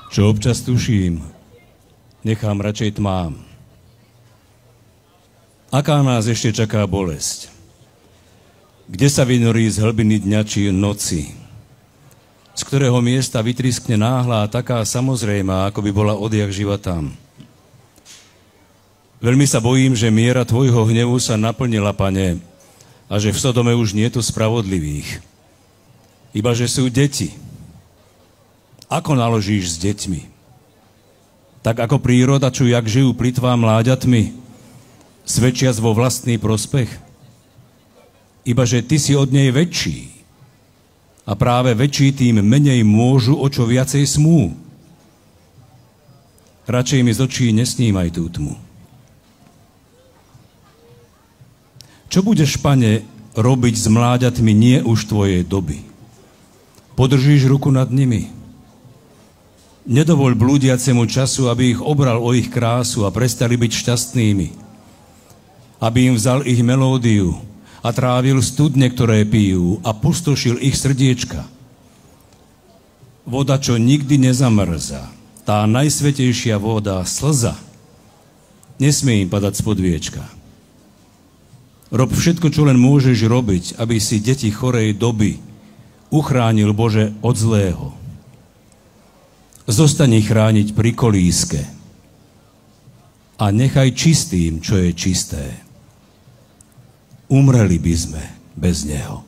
Čo občas tuším, nechám radšej tmám. Aká nás ešte čaká bolesť? Kde sa vynorí z hlbiny dňa či noci? Z ktorého miesta vytriskne náhla a taká samozrejmá, ako by bola odjak živa tam. Veľmi sa bojím, že miera tvojho hnevu sa naplnila, Pane, a že v Sodome už nie je to spravodlivých. Iba, že sú deti. Ako naložíš s deťmi? Tak ako príroda, čo jak žijú plitvá mláďatmi, svedčiac vo vlastný prospech? Iba, že ty si od nej väčší. A práve väčší tým menej môžu, o čo viacej smú. Radšej mi z očí nesnímaj tú tmu. Čo budeš, Pane, robiť s mláďatmi nie už tvojej doby? Podržíš ruku nad nimi? Nedovoľ blúdiacemu času, aby ich obral o ich krásu a prestali byť šťastnými. Aby im vzal ich melódiu a trávil studne, ktoré pijú, a pustošil ich srdiečka. Voda, čo nikdy nezamrzá, tá najsvätejšia voda, slza, nesmie im padať spod viečka. Rob všetko, čo len môžeš robiť, aby si deti chorej doby uchránil, Bože, od zlého. Zostaň ich chrániť pri kolíske a nechaj čistým, čo je čisté. Umreli by sme bez neho.